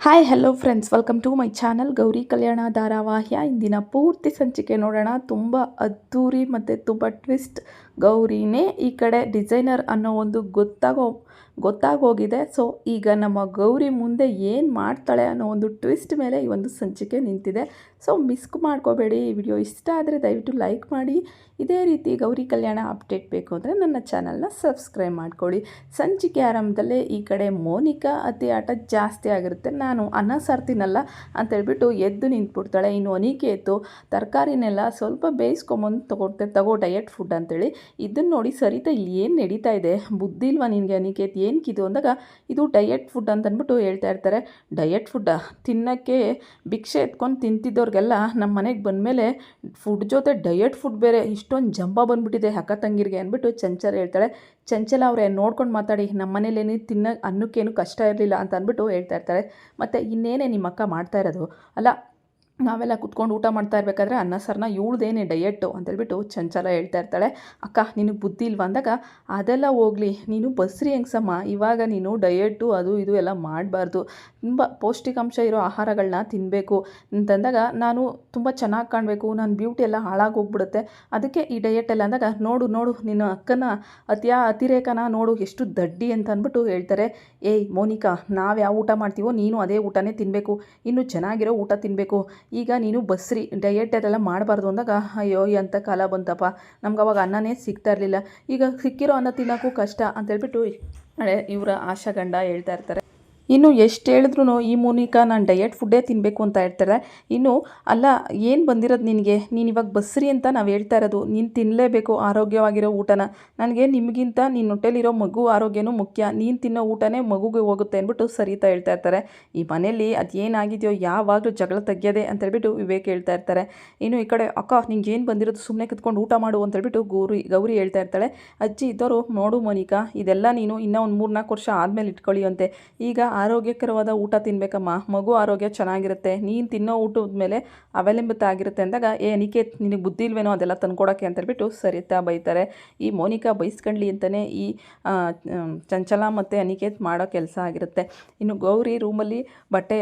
Hi hello friends, welcome to my channel Gowri Kalyana ಧಾರಾವಾಹಿಯ ಇಂದಿನ ಪೂರ್ತಿ ಸಂಚಿಕೆ ನೋಡೋಣ. ತುಂಬ ಅದ್ಧೂರಿ ಮತ್ತು ತುಂಬ ಟ್ವಿಸ್ಟ್. ಗೌರಿನೇ ಈ ಕಡೆ ಡಿಸೈನರ್ ಅನ್ನೋ ಒಂದು ಗೊತ್ತಾಗೋಗಿದೆ. ಸೊ ಈಗ ನಮ್ಮ ಗೌರಿ ಮುಂದೆ ಏನು ಮಾಡ್ತಾಳೆ ಅನ್ನೋ ಒಂದು ಟ್ವಿಸ್ಟ್ ಮೇಲೆ ಈ ಒಂದು ಸಂಚಿಕೆ ನಿಂತಿದೆ. ಸೊ ಮಿಸ್ ಮಾಡ್ಕೋಬೇಡಿ. ಈ ವಿಡಿಯೋ ಇಷ್ಟ ಆದರೆ ದಯವಿಟ್ಟು ಲೈಕ್ ಮಾಡಿ. ಇದೇ ರೀತಿ ಗೌರಿ ಕಲ್ಯಾಣ ಅಪ್ಡೇಟ್ ಬೇಕು ಅಂದರೆ ನನ್ನ ಚಾನಲ್ನ ಸಬ್ಸ್ಕ್ರೈಬ್ ಮಾಡ್ಕೊಳ್ಳಿ. ಸಂಚಿಕೆ ಆರಂಭದಲ್ಲೇ ಈ ಕಡೆ ಮೋನಿಕಾ ಅತಿ ಆಟ ಜಾಸ್ತಿ ಆಗಿರುತ್ತೆ. ನಾನು ಅನ್ನ ಸಾರ್ತೀನಲ್ಲ ಅಂತೇಳ್ಬಿಟ್ಟು ಎದ್ದು ನಿಂತ್ಬಿಡ್ತಾಳೆ. ಇನ್ನು ಅನಿಕೇತು ತರಕಾರಿನೆಲ್ಲ ಸ್ವಲ್ಪ ಬೇಯಿಸ್ಕೊಂಬಂದು ತಗೋ ಡಯಟ್ ಫುಡ್ ಅಂತೇಳಿ. ಇದನ್ನು ನೋಡಿ ಸರಿತಾ ಇಲ್ಲಿ ಏನು ನಡೀತಾ ಇದೆ, ಬುದ್ಧಿ ಇಲ್ವಾ ನಿನಗೆ ಅನಿಕೇತ್, ಏನಕ್ಕಿದು ಅಂದಾಗ ಇದು ಡಯಟ್ ಫುಡ್ ಅಂತಂದ್ಬಿಟ್ಟು ಹೇಳ್ತಾ ಇರ್ತಾರೆ. ಡಯಟ್ ಫುಡ್ಡಾ ತಿನ್ನೋಕ್ಕೆ ಭಿಕ್ಷೆ ಎತ್ಕೊಂಡು ತಿಂತಿದ್ದವ್ರಿಗೆಲ್ಲ ನಮ್ಮ ಮನೆಗೆ ಬಂದಮೇಲೆ ಫುಡ್ ಜೊತೆ ಡಯಟ್ ಫುಡ್ ಬೇರೆ ಇಷ್ಟೊಂದು ಜಂಬ ಬಂದುಬಿಟ್ಟಿದೆ ಅಕ್ಕ ತಂಗಿರಿಗೆ ಅಂದ್ಬಿಟ್ಟು ಚಂಚಲ ಹೇಳ್ತಾಳೆ. ಚಂಚಲ ಅವರೇ ನೋಡ್ಕೊಂಡು ಮಾತಾಡಿ, ನಮ್ಮ ಮನೇಲೇನು ಅನ್ನಕ್ಕೇನು ಕಷ್ಟ ಇರಲಿಲ್ಲ ಅಂತ ಅಂದ್ಬಿಟ್ಟು ಹೇಳ್ತಾ ಇರ್ತಾರೆ. ಮತ್ತು ಇನ್ನೇನೇ ನಿಮ್ಮ ಅಕ್ಕ ಮಾಡ್ತಾ ಇರೋದು ಅಲ್ಲ, ನಾವೆಲ್ಲ ಕುತ್ಕೊಂಡು ಊಟ ಮಾಡ್ತಾ ಇರಬೇಕಾದ್ರೆ ಅನ್ನ ಸಾರನ್ನ ಇವಳ್ದೇನೆ ಡಯೆಟ್ಟು ಅಂತೇಳ್ಬಿಟ್ಟು ಚಂಚಲ ಹೇಳ್ತಾ ಇರ್ತಾಳೆ. ಅಕ್ಕ ನಿನಗೆ ಬುದ್ಧಿ ಇಲ್ವಾ ಅಂದಾಗ, ಅದೆಲ್ಲ ಹೋಗಲಿ, ನೀನು ಬಸ್ರಿ ಹೆಂಗ್ಸಮ್ಮ, ಇವಾಗ ನೀನು ಡಯೆಟ್ಟು ಅದು ಇದು ಎಲ್ಲ ಮಾಡಬಾರ್ದು, ತುಂಬ ಪೌಷ್ಟಿಕಾಂಶ ಇರೋ ಆಹಾರಗಳನ್ನ ತಿನ್ನಬೇಕು ಅಂತಂದಾಗ ನಾನು ತುಂಬ ಚೆನ್ನಾಗಿ ಕಾಣಬೇಕು, ನನ್ನ ಬ್ಯೂಟಿ ಎಲ್ಲ ಹಾಳಾಗೋಗ್ಬಿಡುತ್ತೆ, ಅದಕ್ಕೆ ಈ ಡಯೆಟ್ ಎಲ್ಲ ಅಂದಾಗ, ನೋಡು ನಿನ್ನ ಅಕ್ಕನ ಅತಿರೇಕನ ನೋಡು ಎಷ್ಟು ದಡ್ಡಿ ಅಂತ ಅಂದ್ಬಿಟ್ಟು ಹೇಳ್ತಾರೆ. ಏಯ್ ಮೋನಿಕಾ, ನಾವು ಯಾವ ಊಟ ಮಾಡ್ತೀವೋ ನೀನು ಅದೇ ಊಟನೇ ತಿನ್ನಬೇಕು, ಇನ್ನೂ ಚೆನ್ನಾಗಿರೋ ಊಟ ತಿನ್ನಬೇಕು, ಈಗ ನೀನು ಬಸ್ರಿ ಡಯೆಟ್ ಅದೆಲ್ಲ ಮಾಡಬಾರ್ದು ಅಂದಾಗ, ಅಯ್ಯೋ ಎಂಥ ಕಾಲ ಬಂತಪ್ಪ, ನಮ್ಗೆ ಅವಾಗ ಅನ್ನನೇ ಸಿಗ್ತಾ ಇರಲಿಲ್ಲ, ಈಗ ಸಿಕ್ಕಿರೋ ಅನ್ನ ತಿನ್ನೋಕ್ಕೂ ಕಷ್ಟ ಅಂತೇಳ್ಬಿಟ್ಟು ಇವರ ಆಶಾ ಗಂಡ ಹೇಳ್ತಾ ಇರ್ತಾರೆ. ಇನ್ನು ಎಷ್ಟು ಹೇಳಿದ್ರು ಈ ಮೋನಿಕಾ ನಾನು ಡಯೆಟ್ ಫುಡ್ಡೇ ತಿನ್ನಬೇಕು ಅಂತ ಹೇಳ್ತಾರೆ. ಇನ್ನು ಅಲ್ಲ, ಏನು ಬಂದಿರೋದು ನಿನಗೆ, ನೀನು ಇವಾಗ ಬಸ್ರಿ ಅಂತ ನಾವು ಹೇಳ್ತಾ ಇರೋದು, ನೀನು ತಿನ್ನಲೇಬೇಕು ಆರೋಗ್ಯವಾಗಿರೋ ಊಟನ, ನನಗೆ ನಿಮಗಿಂತ ನಿನ್ನ ಹೊಟ್ಟೆಲಿರೋ ಮಗು ಆರೋಗ್ಯನೂ ಮುಖ್ಯ, ನೀನು ತಿನ್ನೋ ಊಟನೇ ಮಗುಗೆ ಹೋಗುತ್ತೆ ಅಂದ್ಬಿಟ್ಟು ಸರಿತಾ ಹೇಳ್ತಾ ಇರ್ತಾರೆ. ಈ ಮನೇಲಿ ಅದು ಏನಾಗಿದೆಯೋ ಯಾವಾಗಲೂ ಜಗಳ ತೆಗ್ಯೋದೆ ಅಂತೇಳ್ಬಿಟ್ಟು ವಿವೇಕ್ ಹೇಳ್ತಾ ಇರ್ತಾರೆ. ಇನ್ನು ಈ ಕಡೆ ಅಕ್ಕ ನಿಂಗೆ ಏನು ಬಂದಿರೋದು, ಸುಮ್ಮನೆ ಕುತ್ಕೊಂಡು ಊಟ ಮಾಡು ಅಂತೇಳ್ಬಿಟ್ಟು ಗೌರಿ ಹೇಳ್ತಾ ಇರ್ತಾಳೆ. ಅಜ್ಜಿ ಇದ್ದವರು, ನೋಡು ಮೋನಿಕಾ, ಇದೆಲ್ಲ ನೀನು ಇನ್ನೂ ಒಂದು 3-4 ವರ್ಷ ಆದಮೇಲೆ ಇಟ್ಕೊಳ್ಳಿ ಅಂತೆ, ಈಗ ಆರೋಗ್ಯಕರವಾದ ಊಟ ತಿನ್ನಬೇಕಮ್ಮ, ಮಗು ಆರೋಗ್ಯ ಚೆನ್ನಾಗಿರುತ್ತೆ, ನೀನು ತಿನ್ನೋ ಊಟದ ಮೇಲೆ ಅವಲಂಬಿತ ಆಗಿರುತ್ತೆ ಅಂದಾಗ, ನಿಕೇತ್ ನಿನಗೆ ಬುದ್ಧಿ ಇಲ್ವೇನೋ ಅದೆಲ್ಲ ತಂದ್ಕೊಡೋಕ್ಕೆ ಅಂತೇಳ್ಬಿಟ್ಟು ಸರಿತಾ ಬೈತಾರೆ. ಈ ಮೋನಿಕಾ ಬೈಸ್ಕೊಂಡ್ಲಿ ಅಂತಲೇ ಈ ಚಂಚಲ ಮತ್ತು ಅನಿಕೇತ್ ಮಾಡೋ ಕೆಲಸ ಆಗಿರುತ್ತೆ. ಇನ್ನು ಗೌರಿ ರೂಮಲ್ಲಿ ಬಟ್ಟೆ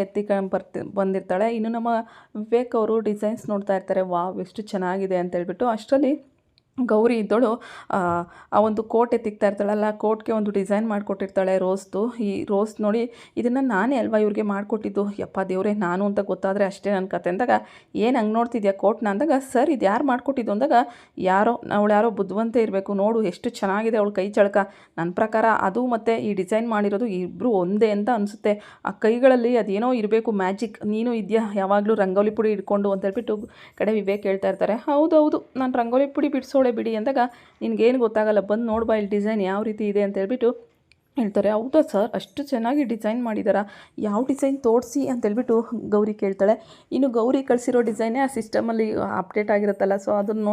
ಬಂದಿರ್ತಾಳೆ. ಇನ್ನು ನಮ್ಮ ವಿವೇಕ್ ಅವರು ಡಿಸೈನ್ಸ್ ನೋಡ್ತಾ ಇರ್ತಾರೆ. ವಾವ್ ಎಷ್ಟು ಚೆನ್ನಾಗಿದೆ ಅಂತೇಳ್ಬಿಟ್ಟು. ಅಷ್ಟರಲ್ಲಿ ಗೌರಿ ಇದ್ದೋಳು ಆ ಒಂದು ಕೋಟ್ ಎತ್ತಿಕ್ತಾ ಇರ್ತಾಳಲ್ಲ, ಕೋಟ್ಗೆ ಒಂದು ಡಿಸೈನ್ ಮಾಡಿಕೊಟ್ಟಿರ್ತಾಳೆ ರೋಸ್ದು. ಈ ರೋಸ್ ನೋಡಿ, ಇದನ್ನು ನಾನೇ ಅಲ್ವಾ ಇವ್ರಿಗೆ ಮಾಡಿಕೊಟ್ಟಿದ್ದು, ಯಪ್ಪ ದೇವ್ರೆ, ನಾನು ಅಂತ ಗೊತ್ತಾದರೆ ಅಷ್ಟೇ ನನ್ನ ಕತೆ ಅಂದಾಗ, ಏನು ಹಂಗೆ ನೋಡ್ತಿದ್ಯಾ ಕೋಟ್ನ ಅಂದಾಗ, ಸರ್ ಇದು ಯಾರು ಮಾಡಿಕೊಟ್ಟಿದ್ದು ಅಂದಾಗ, ಅವಳು ಯಾರೋ ಬುದ್ಧಿವಂತೆ ಇರಬೇಕು, ನೋಡು ಎಷ್ಟು ಚೆನ್ನಾಗಿದೆ ಅವಳು ಕೈ ಚಳಕ, ನನ್ನ ಪ್ರಕಾರ ಅದು ಮತ್ತು ಈ ಡಿಸೈನ್ ಮಾಡಿರೋದು ಇಬ್ಬರು ಒಂದೇ ಅಂತ ಅನಿಸುತ್ತೆ, ಆ ಕೈಗಳಲ್ಲಿ ಅದೇನೋ ಇರಬೇಕು ಮ್ಯಾಜಿಕ್, ನೀನು ಇದೆಯಾ ಯಾವಾಗಲೂ ರಂಗೋಲಿ ಪುಡಿ ಇಟ್ಕೊಂಡು ಅಂತೇಳ್ಬಿಟ್ಟು ಕಡೆ ವಿವೇಕ್ ಹೇಳ್ತಾ ಇರ್ತಾರೆ. ಹೌದೌದು, ನಾನು ರಂಗೋಲಿ ಪುಡಿ ಬಿಡಿಸೋಳೆ ಬಿಡಿ ಅಂದಾಗ, ನಿನಗೇನು ಗೊತ್ತಾಗಲ್ಲ, ಬಂದು ನೋಡ್ಬಾ ಇಲ್ಲಿ ಡಿಸೈನ್ ಯಾವ ರೀತಿ ಇದೆ ಅಂತ ಹೇಳ್ಬಿಟ್ಟು ಹೇಳ್ತಾರೆ. ಹೌದಾ ಸರ್, ಅಷ್ಟು ಚೆನ್ನಾಗಿ ಡಿಸೈನ್ ಮಾಡಿದಾರಾ, ಯಾವ ಡಿಸೈನ್ ತೋರಿಸಿ ಅಂತೇಳ್ಬಿಟ್ಟು ಗೌರಿ ಕೇಳ್ತಾಳೆ. ಇನ್ನು ಗೌರಿ ಕಳಿಸಿರೋ ಡಿಸೈನೇ ಆ ಸಿಸ್ಟಮಲ್ಲಿ ಅಪ್ಡೇಟ್ ಆಗಿರುತ್ತಲ್ಲ, ಸೊ ಅದನ್ನು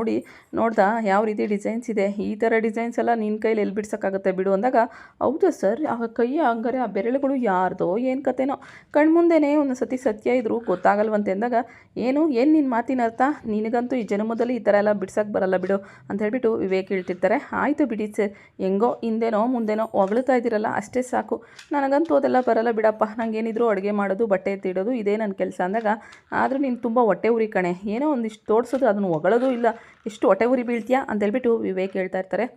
ನೋಡ್ದಾ ಯಾವ ರೀತಿ ಡಿಸೈನ್ಸ್ ಇದೆ, ಈ ಥರ ಡಿಸೈನ್ಸ್ ಎಲ್ಲ ನಿನ್ನ ಕೈಲಿ ಎಲ್ಲಿ ಬಿಡ್ಸೋಕ್ಕಾಗುತ್ತೆ ಬಿಡು ಅಂದಾಗ, ಹೌದಾ ಸರ್, ಆ ಕೈ ಹಂಗಾರೆ ಆ ಬೆರಳುಗಳು ಯಾರ್ದೋ ಏನು ಕತೆನೋ, ಕಣ್ಮುಂದೆನೇ ಒಂದು ಸತಿ ಸತ್ಯ ಇದ್ರು ಗೊತ್ತಾಗಲ್ವಂತೆ ಅಂದಾಗ, ಏನು ನಿನ್ನ ಮಾತಿನ ಅರ್ಥ, ನಿನಗಂತೂ ಈ ಜನ್ಮದಲ್ಲಿ ಈ ಥರ ಎಲ್ಲ ಬಿಡ್ಸೋಕ್ಕೆ ಬರಲ್ಲ ಬಿಡು ಅಂತ ಹೇಳ್ಬಿಟ್ಟು ವಿವೇಕ್ ಹೇಳ್ತಿರ್ತಾರೆ. ಆಯಿತು ಬಿಡಿ ಸರ್, ಹೆಂಗೋ ಹಿಂದೆನೋ ಮುಂದೆನೋ ಹೊಗಳ್ತಾ ಇದ್ದೀರಲ್ಲ ಅಷ್ಟೇ ಸಾಕು, ನನಗಂತೂ ಅದೆಲ್ಲ ಬರಲ್ಲ ಬಿಡಪ್ಪ, ನನಗೇನಿದ್ರು ಅಡುಗೆ ಮಾಡೋದು ಬಟ್ಟೆ ಎತ್ತಿಡೋದು ಇದೇ ನನ್ನ ಕೆಲಸ ಅಂದಾಗ, ಆದರೂ ನೀನು ತುಂಬ ಹೊಟ್ಟೆ ಉರಿ ಕಣೆ, ಏನೋ ಒಂದಿಷ್ಟು ತೋರಿಸೋದು ಅದನ್ನು ಹೊಗಳೋದು ಇಲ್ಲ, ಎಷ್ಟು ಹೊಟ್ಟೆ ಉರಿ ಬೀಳ್ತೀಯಾ ಅಂತೇಳ್ಬಿಟ್ಟು ವಿವೇಕ್ ಹೇಳ್ತಾ ಇರ್ತಾರೆ.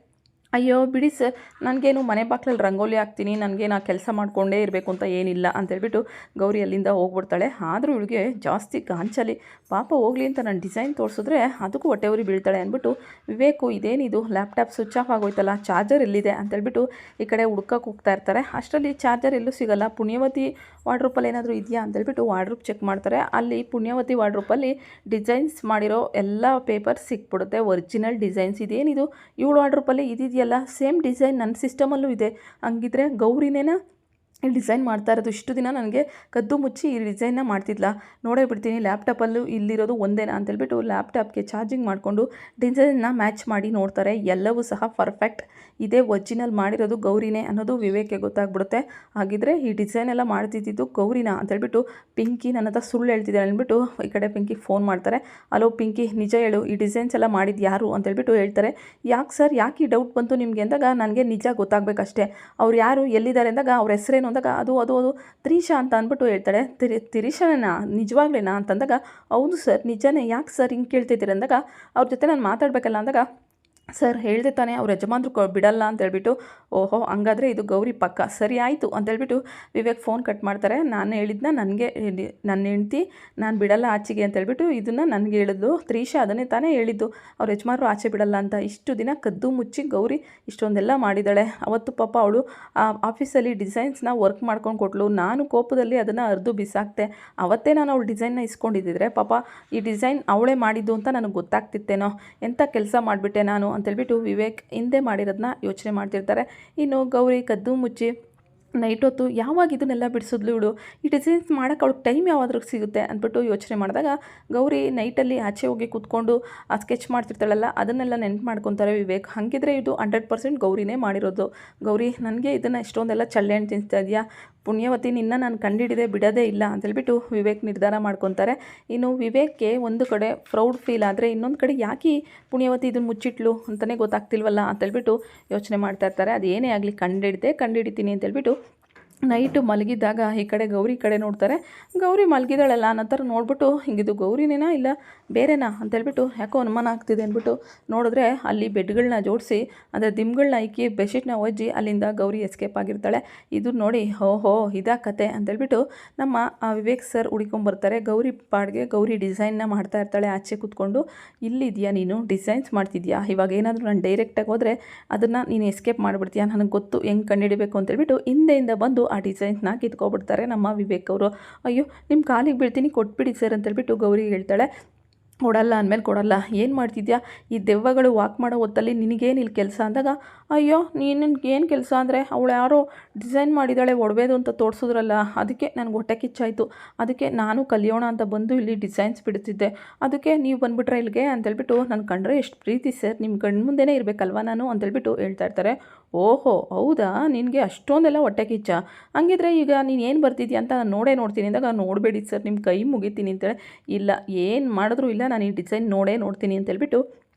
ಅಯ್ಯೋ ಬಿಡಿ ಸರ್, ನನಗೇನು ಮನೆ ಬಾಕ್ಲಲ್ಲಿ ರಂಗೋಲಿ ಹಾಕ್ತೀನಿ, ನನಗೇನು ಆ ಕೆಲಸ ಮಾಡಿಕೊಂಡೇ ಇರಬೇಕು ಅಂತ ಏನಿಲ್ಲ ಅಂತೇಳ್ಬಿಟ್ಟು ಗೌರಿ ಅಲ್ಲಿಂದ ಹೋಗ್ಬಿಡ್ತಾಳೆ. ಆದರೂ ಇವಳಿಗೆ ಜಾಸ್ತಿ ಗಾಂಚಲಿ, ಪಾಪ ಹೋಗಲಿ ಅಂತ ನಾನು ಡಿಸೈನ್ ತೋರಿಸಿದ್ರೆ ಅದಕ್ಕೂ ಹೊಟ್ಟೆ ಉರಿ ಬೀಳ್ತಾಳೆ ಅಂದ್ಬಿಟ್ಟು ವಿವೇಕು, ಇದೇನಿದು ಲ್ಯಾಪ್ಟಾಪ್ ಸ್ವಿಚ್ ಆಫ್ ಆಗೋಯ್ತಲ್ಲ, ಚಾರ್ಜರ್ ಎಲ್ಲಿದೆ ಅಂತೇಳ್ಬಿಟ್ಟು ಈ ಕಡೆ ಹುಡ್ಕಕ್ಕೆ ಹೋಗ್ತಾ ಇರ್ತಾರೆ. ಅಷ್ಟರಲ್ಲಿ ಚಾರ್ಜರ್ ಎಲ್ಲೂ ಸಿಗಲ್ಲ, ಪುಣ್ಯವತಿ ವಾರ್ಡ್ರೋಪಲ್ಲಿ ಏನಾದರೂ ಇದೆಯಾ ಅಂತೇಳ್ಬಿಟ್ಟು ವಾರ್ಡ್ರೋಪ್ ಚೆಕ್ ಮಾಡ್ತಾರೆ. ಅಲ್ಲಿ ಪುಣ್ಯವತಿ ವಾರ್ಡ್ರೋಪಲ್ಲಿ ಡಿಸೈನ್ಸ್ ಮಾಡಿರೋ ಎಲ್ಲ ಪೇಪರ್ ಸಿಕ್ಬಿಡುತ್ತೆ, ಒರಿಜಿನಲ್ ಡಿಸೈನ್ಸ್. ಇದೇನಿದು ಇವಳು ವಾರ್ಡ್ರೋಪಲ್ಲಿ ಇದೆಯಲ್ಲ, ಸೇಮ್ ಡಿಸೈನ್ ನನ್ನ ಸಿಸ್ಟಮಲ್ಲೂ ಇದೆ, ಹಂಗಿದ್ರೆ ಗೌರಿನೇನ ಈ ಡಿಸೈನ್ ಮಾಡ್ತಾ ಇರೋದು, ಇಷ್ಟು ದಿನ ನನಗೆ ಕದ್ದು ಮುಚ್ಚಿ ಈ ಡಿಸೈನ್ನ ಮಾಡ್ತಿದ್ಲ, ನೋಡೇ ಬಿಡ್ತೀನಿ ಲ್ಯಾಪ್ಟಾಪಲ್ಲೂ ಇಲ್ಲಿರೋದು ಒಂದೇನಾ ಅಂತೇಳ್ಬಿಟ್ಟು ಲ್ಯಾಪ್ಟಾಪ್ಗೆ ಚಾರ್ಜಿಂಗ್ ಮಾಡಿಕೊಂಡು ಡಿಸೈನ್ನ ಮ್ಯಾಚ್ ಮಾಡಿ ನೋಡ್ತಾರೆ. ಎಲ್ಲವೂ ಸಹ ಪರ್ಫೆಕ್ಟ್, ಇದೇ ಒರಿಜಿನಲ್ ಮಾಡಿರೋದು ಗೌರಿನೇ ಅನ್ನೋದು ವಿವೇಕ್ಗೆ ಗೊತ್ತಾಗ್ಬಿಡುತ್ತೆ. ಹಾಗಿದ್ರೆ ಈ ಡಿಸೈನ್ ಎಲ್ಲ ಮಾಡ್ತಿದ್ದು ಗೌರಿನಾ ಅಂತೇಳ್ಬಿಟ್ಟು ಪಿಂಕಿ ನನ್ನ ಹತ್ರ ಸುಳ್ಳು ಹೇಳ್ತಿದ್ದಾಳೆ ಅಂದ್ಬಿಟ್ಟು ಈ ಕಡೆ ಪಿಂಕಿಗೆ ಫೋನ್ ಮಾಡ್ತಾರೆ. ಹಲೋ ಪಿಂಕಿ, ನಿಜ ಹೇಳು, ಈ ಡಿಸೈನ್ಸ್ ಎಲ್ಲ ಮಾಡಿದ್ದು ಯಾರು ಅಂತೇಳ್ಬಿಟ್ಟು ಹೇಳ್ತಾರೆ. ಯಾಕೆ ಸರ್, ಯಾಕೆ ಈ ಡೌಟ್ ಬಂತು ನಿಮಗೆ ಅಂದಾಗ, ನನಗೆ ನಿಜ ಗೊತ್ತಾಗಬೇಕಷ್ಟೇ, ಅವ್ರು ಯಾರು ಎಲ್ಲಿದ್ದಾರೆ ಅಂದಾಗ, ಅವ್ರ ಹೆಸರೇನು ಅಂದಾಗ ಅದು ತ್ರಿಷಾ ಅಂತ ಅಂದ್ಬಿಟ್ಟು ಹೇಳ್ತಾಳೆ. ತಿರಿಷಾನೇನಾ ನಿಜವಾಗ್ಲೇನಾ ಅಂತಂದಾಗ ಹೌದು ಸರ್ ನಿಜನೇ, ಯಾಕೆ ಸರ್ ಹಿಂಗೆ ಕೇಳ್ತಿದ್ದೀರಿ ಅಂದಾಗ ಅವ್ರ ಜೊತೆ ನಾನು ಮಾತಾಡಬೇಕಲ್ಲ ಅಂದಾಗ ಸರ್ ಹೇಳಿದೆ ತಾನೇ ಅವ್ರ ಯಜಮಾನ್ರು ಬಿಡಲ್ಲ ಅಂತ ಹೇಳ್ಬಿಟ್ಟು. ಓಹೋ ಹಂಗಾದರೆ ಇದು ಗೌರಿ ಪಕ್ಕ, ಸರಿ ಆಯಿತು ಅಂತೇಳ್ಬಿಟ್ಟು ವಿವೇಕ್ ಫೋನ್ ಕಟ್ ಮಾಡ್ತಾರೆ. ನಾನು ಹೇಳಿದ್ನ ನನಗೆ ನನ್ನ ಹೆಂಡ್ತಿ ನಾನು ಬಿಡಲ್ಲ ಆಚೆಗೆ ಅಂತೇಳ್ಬಿಟ್ಟು ಇದನ್ನು ನನಗೆ ಹೇಳಿದ್ಲು. ತ್ರಿಷಾ ಅದನ್ನೇ ತಾನೇ ಹೇಳಿದ್ದು ಅವ್ರ ಯಜಮಾನ್ರು ಆಚೆ ಬಿಡಲ್ಲ ಅಂತ. ಇಷ್ಟು ದಿನ ಕದ್ದು ಮುಚ್ಚಿ ಗೌರಿ ಇಷ್ಟೊಂದೆಲ್ಲ ಮಾಡಿದ್ದಾಳೆ. ಅವತ್ತು ಪಾಪ ಅವಳು ಆ ಆಫೀಸಲ್ಲಿ ಡಿಸೈನ್ಸ್ನ ವರ್ಕ್ ಮಾಡ್ಕೊಂಡು ಕೊಟ್ಲು. ನಾನು ಕೋಪದಲ್ಲಿ ಅದನ್ನು ಅರ್ದು ಬಿಸಾಕ್ತೆ. ಅವತ್ತೇ ನಾನು ಅವಳು ಡಿಸೈನ್ನ ಇಸ್ಕೊಂಡಿದ್ದಿದ್ರೆ ಪಾಪ ಈ ಡಿಸೈನ್ ಅವಳೇ ಮಾಡಿದ್ದು ಅಂತ ನನಗೆ ಗೊತ್ತಾಗ್ತಿತ್ತೇನೋ, ಎಂಥ ಕೆಲಸ ಮಾಡಿಬಿಟ್ಟೆ ನಾನು ಅಂತೇಳ್ಬಿಟ್ಟು ವಿವೇಕ್ ಹಿಂದೆ ಮಾಡಿರೋದನ್ನ ಯೋಚನೆ ಮಾಡ್ತಿರ್ತಾರೆ. ಇನ್ನು ಗೌರಿ ಕದ್ದು ಮುಚ್ಚಿ ನೈಟ್ ಹೊತ್ತು ಯಾವಾಗ ಇದನ್ನೆಲ್ಲ ಬಿಡಿಸಿದ್ಲು ಇವಳು, ಈ ಡಿಸೈನ್ಸ್ ಮಾಡೋಕ್ಕೆ ಅವಳಿಗೆ ಟೈಮ್ ಯಾವಾದ್ರೂ ಸಿಗುತ್ತೆ ಅಂದ್ಬಿಟ್ಟು ಯೋಚನೆ ಮಾಡಿದಾಗ ಗೌರಿ ನೈಟಲ್ಲಿ ಆಚೆ ಹೋಗಿ ಕೂತ್ಕೊಂಡು ಆ ಸ್ಕೆಚ್ ಮಾಡ್ತಿರ್ತಾಳಲ್ಲ ಅದನ್ನೆಲ್ಲ ನೆನ್ಪು ಮಾಡ್ಕೊತಾರೆ ವಿವೇಕ್. ಹಾಗಿದ್ರೆ ಇದು 100% ಗೌರಿನೇ ಮಾಡಿರೋದು. ಗೌರಿ ನನಗೆ ಇದನ್ನು ಎಷ್ಟೊಂದೆಲ್ಲ ಚಳ್ಳೆ ಹಣ್ಣು ತಿನ್ನಿಸ್ತಾ ಇದೆಯಾ, ಪುಣ್ಯವತಿ ನಿನ್ನ ನಾನು ಕಂಡಿಡಿದೆ ಬಿಡೋದೇ ಇಲ್ಲ ಅಂತೇಳ್ಬಿಟ್ಟು ವಿವೇಕ್ ನಿರ್ಧಾರ ಮಾಡ್ಕೊತಾರೆ. ಇನ್ನು ವಿವೇಕ್ಗೆ ಒಂದು ಕಡೆ ಪ್ರೌಡ್ ಫೀಲ್ ಆದರೆ ಇನ್ನೊಂದು ಕಡೆ ಯಾಕೆ ಪುಣ್ಯವತಿ ಇದನ್ನು ಮುಚ್ಚಿಟ್ಲು ಅಂತಲೇ ಗೊತ್ತಾಗ್ತಿಲ್ವಲ್ಲ ಅಂತೇಳ್ಬಿಟ್ಟು ಯೋಚನೆ ಮಾಡ್ತಾ ಇರ್ತಾರೆ. ಅದು ಏನೇ ಆಗಲಿ ಕಂಡಿಡಿತೀನಿ ಅಂತೇಳ್ಬಿಟ್ಟು ನೈಟು ಮಲಗಿದ್ದಾಗ ಈ ಕಡೆ ಗೌರಿ ಕಡೆ ನೋಡ್ತಾರೆ. ಗೌರಿ ಮಲಗಿದಾಳಲ್ಲ ಅನ್ನೋ ಥರ ನೋಡ್ಬಿಟ್ಟು ಹಿಂಗಿದು ಗೌರಿನೇನಾ ಇಲ್ಲ ಬೇರೆನಾ ಅಂತೇಳ್ಬಿಟ್ಟು ಯಾಕೋ ಅನುಮಾನ ಆಗ್ತಿದೆ ಅಂದ್ಬಿಟ್ಟು ನೋಡಿದ್ರೆ ಅಲ್ಲಿ ಬೆಡ್ಗಳನ್ನ ಜೋಡಿಸಿ ಅಂದರೆ ದಿಂಬ್ಗಳನ್ನ ಇಕ್ಕಿ ಬೆಡ್ಶೀಟ್ನ ಒಜ್ಜಿ ಅಲ್ಲಿಂದ ಗೌರಿ ಎಸ್ಕೇಪ್ ಆಗಿರ್ತಾಳೆ. ಇದು ನೋಡಿ ಓಹೋ ಇದಾ ಕತೆ ಅಂತೇಳ್ಬಿಟ್ಟು ನಮ್ಮ ವಿವೇಕ್ ಸರ್ ಹುಡ್ಕೊಂಬರ್ತಾರೆ. ಗೌರಿ ಪಾಡ್ಗೆ ಗೌರಿ ಡಿಸೈನ್ನ ಮಾಡ್ತಾ ಇರ್ತಾಳೆ ಆಚೆ ಕೂತ್ಕೊಂಡು. ಇಲ್ಲಿದೆಯಾ ನೀನು ಡಿಸೈನ್ಸ್ ಮಾಡ್ತಿದ್ಯಾ, ಇವಾಗ ಏನಾದರೂ ನಾನು ಡೈರೆಕ್ಟಾಗಿ ಹೋದರೆ ಅದನ್ನು ನೀನು ಎಸ್ಕೇಪ್ ಮಾಡಿಬಿಡ್ತೀಯಾ, ನನಗೆ ಗೊತ್ತು ಹೆಂಗೆ ಕಂಡುಹಿಡಿಬೇಕು ಅಂತೇಳ್ಬಿಟ್ಟು ಹಿಂದೆಯಿಂದ ಬಂದು ಆ ಡಿಸೈನ್ಸ್ನ ಕಿತ್ಕೊಬಿಡ್ತಾರೆ ನಮ್ಮ ವಿವೇಕ್ ಅವರು. ಅಯ್ಯೋ ನಿಮ್ಮ ಕಾಲಿಗೆ ಬೀಳ್ತೀನಿ ಕೊಟ್ಬಿಡಿ ಸರ್ ಅಂತೇಳ್ಬಿಟ್ಟು ಗೌರಿ ಹೇಳ್ತಾಳೆ. ಕೊಡಲ್ಲ ಅಂದಮೇಲೆ ಕೊಡಲ್ಲ, ಏನು ಮಾಡ್ತಿದ್ಯಾ, ಈ ದೆವ್ವಗಳು ವಾಕ್ ಮಾಡೋ ಹೊತ್ತಲ್ಲಿ ನಿನಗೇನು ಇಲ್ಲಿ ಕೆಲಸ ಅಂದಾಗ ಅಯ್ಯೋ ಏನು ಕೆಲಸ ಅಂದರೆ ಅವಳು ಯಾರೋ ಡಿಸೈನ್ ಮಾಡಿದ್ದಾಳೆ ಒಡವೆದು ಅಂತ ತೋರಿಸಿದ್ರಲ್ಲ, ಅದಕ್ಕೆ ನನಗೆ ಹೊಟ್ಟೆ ಕಿಚ್ಚಾಯಿತು, ಅದಕ್ಕೆ ನಾನು ಕಲಿಯೋಣ ಅಂತ ಬಂದು ಇಲ್ಲಿ ಡಿಸೈನ್ಸ್ ಬಿಡ್ತಿದ್ದೆ, ಅದಕ್ಕೆ ನೀವು ಬಂದುಬಿಟ್ರೆ ಇಲ್ಲಿಗೆ ಅಂತೇಳ್ಬಿಟ್ಟು ನನ್ನ ಕಂಡ್ರೆ ಎಷ್ಟು ಪ್ರೀತಿ ಸರ್, ನಿಮ್ಮ ಕಣ್ಣು ಮುಂದೆನೇ ಇರಬೇಕಲ್ವ ನಾನು ಅಂತೇಳ್ಬಿಟ್ಟು ಹೇಳ್ತಾ ಇರ್ತಾರೆ. ಓಹೋ ಹೌದಾ, ನಿನಗೆ ಅಷ್ಟೊಂದೆಲ್ಲ ಹೊಟ್ಟೆ ಕಿಚ್ಚ, ಹಂಗಿದ್ರೆ ಈಗ ನೀನು ಏನು ಬರ್ತಿದ್ಯಾ ಅಂತ ನಾನು ನೋಡ್ತೀನಿ ಅಂದಾಗ ನೋಡಬೇಡಿ ಸರ್ ನಿಮ್ಮ ಕೈ ಮುಗಿತೀನಿ ಅಂತೇಳಿ. ಇಲ್ಲ ಏನು ಮಾಡಿದ್ರೂ ಇಲ್ಲ ನಾನು ಈ ಡಿಸೈನ್ ನೋಡ್ತೀನಿ ಅಂತೇಳ್ಬಿಟ್ಟು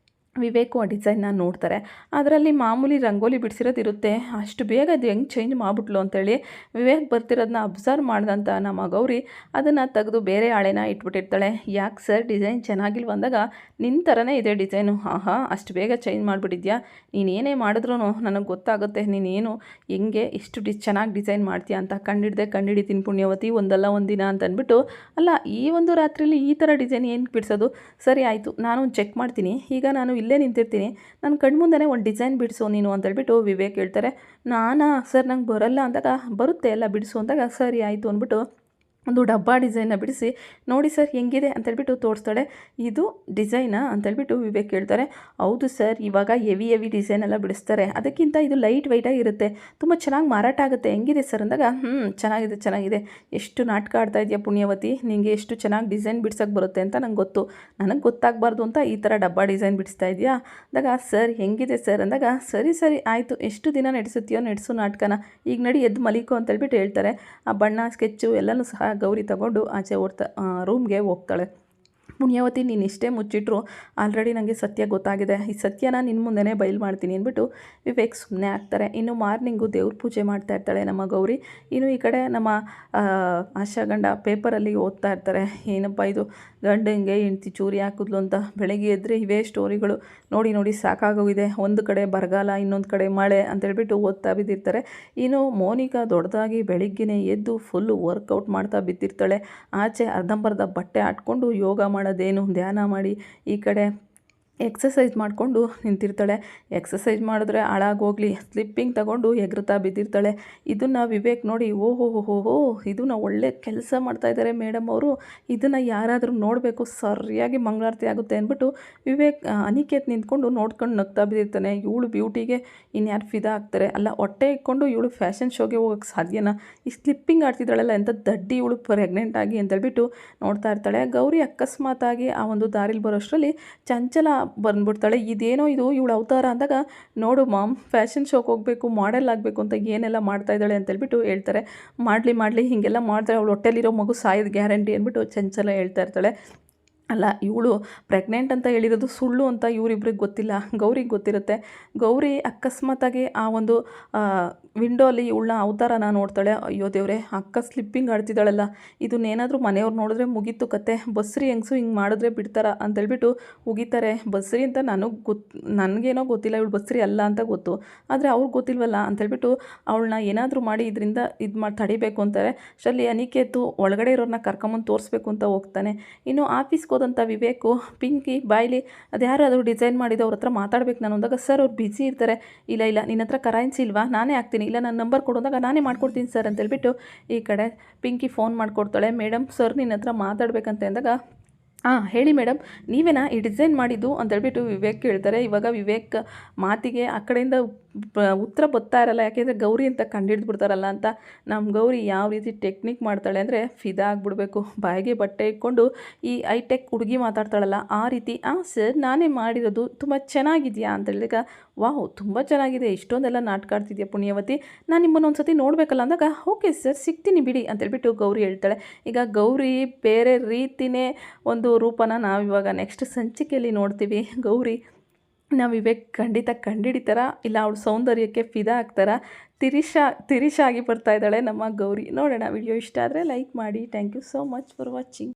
ವಿವೇಕು ಆ ಡಿಸೈನ್ನ ನೋಡ್ತಾರೆ. ಅದರಲ್ಲಿ ಮಾಮೂಲಿ ರಂಗೋಲಿ ಬಿಡಿಸಿರೋದಿರುತ್ತೆ, ಅಷ್ಟು ಬೇಗ ಅದು ಹೆಂಗೆ ಚೇಂಜ್ ಮಾಡಿಬಿಟ್ಲು ಅಂತೇಳಿ ವಿವೇಕ್ ಬರ್ತಿರೋದನ್ನ ಅಬ್ಸರ್ವ್ ಮಾಡಿದಂಥ ನಮ್ಮ ಗೌರಿ ಅದನ್ನು ತೆಗೆದು ಬೇರೆ ಹಾಳೆನ ಇಟ್ಬಿಟ್ಟಿರ್ತಾಳೆ. ಯಾಕೆ ಸರ್ ಡಿಸೈನ್ ಚೆನ್ನಾಗಿಲ್ವ ಅಂದಾಗ ನಿನ್ನ ಥರನೇ ಇದೆ ಡಿಸೈನು, ಆಹಾ ಅಷ್ಟು ಬೇಗ ಚೇಂಜ್ ಮಾಡಿಬಿಟ್ಟಿದ್ಯಾ, ನೀನೇನೇ ಮಾಡಿದ್ರೂ ನನಗೆ ಗೊತ್ತಾಗುತ್ತೆ ನೀನೇನು ಹೆಂಗೆ ಇಷ್ಟು ಚೆನ್ನಾಗಿ ಡಿಸೈನ್ ಮಾಡ್ತೀಯಾ ಅಂತ. ಕಂಡಿಡಿತೀನಿ ಪುಣ್ಯವತಿ ಒಂದಲ್ಲ ಒಂದಿನ ಅಂತ ಅಂದ್ಬಿಟ್ಟು. ಅಲ್ಲ ಈ ಒಂದು ರಾತ್ರಿಯಲ್ಲಿ ಈ ಥರ ಡಿಸೈನ್ ಏನು ಬಿಡಿಸೋದು, ಸರಿ ಆಯಿತು ನಾನು ಚೆಕ್ ಮಾಡ್ತೀನಿ, ಈಗ ನಾನು ಇಲ್ಲೇ ನಿಂತಿರ್ತೀನಿ, ನನ್ನ ಕಣ್ಮುಂದನೇ ಒಂದು ಡಿಸೈನ್ ಬಿಡಿಸು ನೀನು ಅಂತೇಳ್ಬಿಟ್ಟು ವಿವೇಕ್ ಹೇಳ್ತಾರೆ. ನಾನಾ ಸರ್ ನಂಗೆ ಬರಲ್ಲ ಅಂದಾಗ ಬರುತ್ತೆ ಎಲ್ಲ ಬಿಡಿಸು ಅಂದಾಗ ಸರಿ ಆಯಿತು ಅಂದ್ಬಿಟ್ಟು ಒಂದು ಡಬ್ಬಾ ಡಿಸೈನ್ನ ಬಿಡಿಸಿ ನೋಡಿ ಸರ್ ಹೆಂಗಿದೆ ಅಂತೇಳ್ಬಿಟ್ಟು ತೋರಿಸ್ತಾಳೆ. ಇದು ಡಿಸೈನಾ ಅಂತೇಳ್ಬಿಟ್ಟು ವಿವೇಕ್ ಹೇಳ್ತಾರೆ. ಹೌದು ಸರ್ ಇವಾಗ ಹೆವಿ ಡಿಸೈನ್ ಎಲ್ಲ ಬಿಡಿಸ್ತಾರೆ, ಅದಕ್ಕಿಂತ ಇದು ಲೈಟ್ ವೆಯ್ಟಾಗಿ ಇರುತ್ತೆ, ತುಂಬ ಚೆನ್ನಾಗಿ ಮಾರಾಟ ಆಗುತ್ತೆ, ಹೆಂಗಿದೆ ಸರ್ ಅಂದಾಗ ಚೆನ್ನಾಗಿದೆ, ಎಷ್ಟು ನಾಟಕ ಆಡ್ತಾ ಇದೆಯಾ ಪುಣ್ಯವತಿ, ನಿನಗೆ ಎಷ್ಟು ಚೆನ್ನಾಗಿ ಡಿಸೈನ್ ಬಿಡ್ಸೋಕ್ಕೆ ಬರುತ್ತೆ ಅಂತ ನಂಗೆ ಗೊತ್ತು, ನನಗೆ ಗೊತ್ತಾಗಬಾರ್ದು ಅಂತ ಈ ಥರ ಡಬ್ಬಾ ಡಿಸೈನ್ ಬಿಡಿಸ್ತಾ ಇದೆಯಾ ಅಂದಾಗ ಸರ್ ಹೆಂಗಿದೆ ಸರ್ ಅಂದಾಗ ಸರಿ ಆಯಿತು ಎಷ್ಟು ದಿನ ನಡೆಸು ನಾಟಕನ, ಈಗ ನಡಿ ಎದ್ದು ಮಲಿಕೋ ಅಂತೇಳ್ಬಿಟ್ಟು ಹೇಳ್ತಾರೆ. ಆ ಬಣ್ಣ ಸ್ಕೆಚ್ಚು ಎಲ್ಲನೂ ಸಹ ಗೌರಿ ತಗೊಂಡು ಆಚೆ ರೂಮ್ಗೆ ಹೋಗ್ತಾಳೆ. ಪುಣ್ಯವತಿ ನೀನು ಇಷ್ಟೇ ಮುಚ್ಚಿಟ್ರು ಆಲ್ರೆಡಿ ನನಗೆ ಸತ್ಯ ಗೊತ್ತಾಗಿದೆ, ಈ ಸತ್ಯನ ನಿನ್ನ ಮುಂದೆನೇ ಬಯಲು ಮಾಡ್ತೀನಿ ಅಂದ್ಬಿಟ್ಟು ವಿವೇಕ್ ಸುಮ್ಮನೆ ಆಗ್ತಾರೆ. ಇನ್ನು ಮಾರ್ನಿಂಗು ದೇವ್ರ ಪೂಜೆ ಮಾಡ್ತಾ ಇರ್ತಾಳೆ ನಮ್ಮ ಗೌರಿ. ಇನ್ನು ಈ ಕಡೆ ನಮ್ಮ ಆಶಾ ಗಂಡ ಪೇಪರಲ್ಲಿ ಓದ್ತಾ ಇರ್ತಾರೆ. ಏನಪ್ಪ ಇದು ಗಂಡಂಗೆ ಹೆಂಡ್ತಿ ಚೂರಿ ಹಾಕಿದ್ಲು ಅಂತ, ಬೆಳಗ್ಗೆ ಎದ್ದರೆ ಇವೇ ಸ್ಟೋರಿಗಳು ನೋಡಿ ಸಾಕಾಗೋಗಿದೆ, ಒಂದು ಕಡೆ ಬರಗಾಲ ಇನ್ನೊಂದು ಕಡೆ ಮಳೆ ಅಂತೇಳ್ಬಿಟ್ಟು ಓದ್ತಾ ಬಿದ್ದಿರ್ತಾರೆ. ಇನ್ನು ಮೋನಿಕಾ ದೊಡ್ಡದಾಗಿ ಬೆಳಿಗ್ಗೆನೇ ಎದ್ದು ಫುಲ್ಲು ವರ್ಕೌಟ್ ಮಾಡ್ತಾ ಬಿದ್ದಿರ್ತಾಳೆ. ಆಚೆ ಅರ್ಧಂಬರ್ಧ ಬಟ್ಟೆ ಹಾಟ್ಕೊಂಡು ಯೋಗ ಮಾಡೋದೇನು ಧ್ಯಾನ ಮಾಡಿ ಈ ಕಡೆ ಎಕ್ಸಸೈಸ್ ಮಾಡಿಕೊಂಡು ನಿಂತಿರ್ತಾಳೆ. ಎಕ್ಸಸೈಸ್ ಮಾಡಿದ್ರೆ ಹಾಳಾಗೋಗ್ಲಿ ಸ್ಲಿಪ್ಪಿಂಗ್ ತಗೊಂಡು ಎಗರುತ್ತಾ ಬಿದ್ದಿರ್ತಾಳೆ. ಇದನ್ನು ವಿವೇಕ್ ನೋಡಿ ಓಹೋ ಇದನ್ನು ಒಳ್ಳೆ ಕೆಲಸ ಮಾಡ್ತಾಯಿದ್ದಾರೆ ಮೇಡಮ್ ಅವರು, ಇದನ್ನು ಯಾರಾದರೂ ನೋಡಬೇಕು, ಸರಿಯಾಗಿ ಮಂಗಳಾರತಿ ಆಗುತ್ತೆ ಅಂದ್ಬಿಟ್ಟು ವಿವೇಕ್ ಅನಿಕೇತ್ ನಿಂತ್ಕೊಂಡು ನೋಡ್ಕೊಂಡು ನಗ್ತಾ ಬಿದ್ದಿರ್ತಾನೆ. ಇವಳು ಬ್ಯೂಟಿಗೆ ಇನ್ಯಾರು ಫಿದಾ ಆಗ್ತಾರೆ, ಅಲ್ಲ ಹೊಟ್ಟೆ ಇಟ್ಕೊಂಡು ಇವಳು ಫ್ಯಾಷನ್ ಶೋಗೆ ಹೋಗೋಕ್ಕೆ ಸಾಧ್ಯನಾ, ಈ ಸ್ಲಿಪ್ಪಿಂಗ್ ಆಡ್ತಿದ್ದಾಳಲ್ಲ ಎಂಥ ದಡ್ಡಿ ಇವಳು ಪ್ರೆಗ್ನೆಂಟ್ ಆಗಿ ಅಂತೇಳ್ಬಿಟ್ಟು ನೋಡ್ತಾ ಇರ್ತಾಳೆ. ಗೌರಿ ಅಕಸ್ಮಾತಾಗಿ ಆ ಒಂದು ದಾರಿಲಿ ಬರೋಷ್ಟರಲ್ಲಿ ಚಂಚಲ ಬಂದ್ಬಿಡ್ತಾಳೆ. ಇದೇನೋ ಇದು ಇವಳು ಅವತಾರ ಅಂದಾಗ ನೋಡು ಮಾಮ್ ಫ್ಯಾಷನ್ ಶೋಗೆ ಹೋಗಬೇಕು ಮಾಡೆಲ್ ಆಗಬೇಕು ಅಂತ ಏನೆಲ್ಲ ಮಾಡ್ತಾ ಇದ್ದಾಳೆ ಅಂತೇಳ್ಬಿಟ್ಟು ಹೇಳ್ತಾರೆ. ಮಾಡಲಿ ಹೀಗೆಲ್ಲ ಮಾಡ್ತಾಳೆ, ಅವಳು ಹೊಟ್ಟೆಲಿರೋ ಮಗು ಸಾಯೋದು ಗ್ಯಾರಂಟಿ ಅಂದ್ಬಿಟ್ಟು ಚಂಚಲ ಹೇಳ್ತಾ ಇರ್ತಾಳೆ. ಅಲ್ಲ ಇವಳು ಪ್ರೆಗ್ನೆಂಟ್ ಅಂತ ಹೇಳಿರೋದು ಸುಳ್ಳು ಅಂತ ಇವರಿಬ್ರಿಗೆ ಗೊತ್ತಿಲ್ಲ, ಗೌರಿಗೆ ಗೊತ್ತಿರುತ್ತೆ. ಗೌರಿ ಅಕಸ್ಮಾತಾಗಿ ಆ ಒಂದು ವಿಂಡೋ ಅಲ್ಲಿ ಇವಳನ್ನ ಅವತಾರನ ನೋಡ್ತಾಳೆ. ಅಯ್ಯೋ ದೇವ್ರೆ, ಅಕ್ಕ ಸ್ಲಿಪ್ಪಿಂಗ್ ಆಡ್ತಿದ್ದಾಳಲ್ಲ, ಇದನ್ನೇನಾದರೂ ಮನೆಯವ್ರು ನೋಡಿದ್ರೆ ಮುಗೀತು ಕತೆ. ಬಸ್ರಿ ಹೆಂಗಸು ಹಿಂಗೆ ಮಾಡಿದ್ರೆ ಬಿಡ್ತಾರ ಅಂತೇಳ್ಬಿಟ್ಟು ಉಗಿತಾರೆ. ಬಸ್ರಿ ಅಂತ ನನಗೇನೋ ಗೊತ್ತಿಲ್ಲ, ಇವಳು ಬಸ್ರಿ ಅಲ್ಲ ಅಂತ ಗೊತ್ತು, ಆದರೆ ಅವ್ರಿಗೆ ಗೊತ್ತಿಲ್ವಲ್ಲ ಅಂತೇಳ್ಬಿಟ್ಟು ಅವಳನ್ನ ಏನಾದರೂ ಮಾಡಿ ಇದರಿಂದ ತಡಿಬೇಕು ಅಂತಾರೆ. ಅಷ್ಟರಲ್ಲಿ ಅನಿಕೇತು ಒಳಗಡೆ ಇರೋರನ್ನ ಕರ್ಕೊಂಬಂದು ತೋರಿಸ್ಬೇಕು ಅಂತ ಹೋಗ್ತಾನೆ. ಇನ್ನು ಆಫೀಸ್ಗೆ ಹೋದಂಥ ವಿವೇಕು ಪಿಂಕಿ ಬಾಯ್ಲಿ ಅದ್ಯಾರು ಅದು ಡಿಸೈನ್ ಮಾಡಿದ್ದು, ಅವ್ರ ಹತ್ರ ಮಾತಾಡ್ಬೇಕು ನಾನು ಅಂದಾಗ, ಸರ್ ಅವ್ರು ಬ್ಯುಸಿ ಇರ್ತಾರೆ. ಇಲ್ಲ ನಿನ್ನ ಹತ್ರ ಕರೆನ್ಸಿ ಇಲ್ವಾ, ನಾನೇ ಹಾಕ್ತೀನಿ, ಇಲ್ಲ ನನ್ನ ನಂಬರ್ ಕೊಡೋದಾಗ ನಾನೇ ಮಾಡ್ಕೊಡ್ತೀನಿ ಸರ್ ಅಂತೇಳ್ಬಿಟ್ಟು ಈ ಕಡೆ ಪಿಂಕಿ ಫೋನ್ ಮಾಡಿಕೊಡ್ತಾಳೆ. ಮೇಡಮ್ ಸರ್ ನಿನ್ನ ಹತ್ರ ಮಾತಾಡ್ಬೇಕಂತ ಅಂದಾಗ, ಹೇಳಿ ಮೇಡಮ್, ನೀವೇನಾ ಈ ಡಿಸೈನ್ ಮಾಡಿದ್ದು ಅಂತೇಳ್ಬಿಟ್ಟು ವಿವೇಕ್ ಕೇಳ್ತಾರೆ. ಇವಾಗ ವಿವೇಕ್ ಮಾತಿಗೆ ಆ ಕಡೆಯಿಂದ ಉತ್ತರ ಬರ್ತಾ ಇರಲ್ಲ, ಯಾಕೆಂದರೆ ಗೌರಿ ಅಂತ ಕಂಡುಹಿಡಿದ್ಬಿಡ್ತಾರಲ್ಲ ಅಂತ. ನಮ್ಮ ಗೌರಿ ಯಾವ ರೀತಿ ಟೆಕ್ನಿಕ್ ಮಾಡ್ತಾಳೆ ಅಂದರೆ ಫಿದಾ ಆಗಿಬಿಡ್ಬೇಕು. ಬಾಯಿಗೆ ಬಟ್ಟೆ ಇಟ್ಕೊಂಡು ಈ ಐಟೆಕ್ ಹುಡುಗಿ ಮಾತಾಡ್ತಾಳಲ್ಲ ಆ ರೀತಿ. ಸರ್ ನಾನೇ ಮಾಡಿರೋದು, ತುಂಬ ಚೆನ್ನಾಗಿದೆಯಾ ಅಂತ ಹೇಳಿದಾಗ, ವಾಹ್ ತುಂಬ ಚೆನ್ನಾಗಿದೆ, ಇಷ್ಟೊಂದೆಲ್ಲ ನಾಟಕ ಆಡ್ತಿದ್ಯಾ ಪುಣ್ಯವತಿ, ನಾನು ನಿಮ್ಮನ್ನು ಒಂದು ಸತಿ ನೋಡಬೇಕಲ್ಲ ಅಂದಾಗ, ಓಕೆ ಸರ್ ಸಿಗ್ತೀನಿ ಬಿಡಿ ಅಂತೇಳ್ಬಿಟ್ಟು ಗೌರಿ ಹೇಳ್ತಾಳೆ. ಈಗ ಗೌರಿ ಬೇರೆ ರೀತಿಯೇ ಒಂದು ರೂಪನ ನಾವಿವಾಗ ನೆಕ್ಸ್ಟ್ ಸಂಚಿಕೆಯಲ್ಲಿ ನೋಡ್ತೀವಿ. ಗೌರಿ ನಾವು ವಿವೇಕ್ ಖಂಡಿತ ಕಂಡುಹಿಡಿತಾರ, ಇಲ್ಲ ಅವಳ ಸೌಂದರ್ಯಕ್ಕೆ ಫಿದಾ ಆಗ್ತಾರ, ತಿರಿಶಾಗಿ ಬರ್ತಾ ಇದ್ದಾಳೆ ನಮ್ಮ ಗೌರಿ. ನೋಡೋಣ. ವಿಡಿಯೋ ಇಷ್ಟ ಆದರೆ ಲೈಕ್ ಮಾಡಿ. Thank you so much for watching.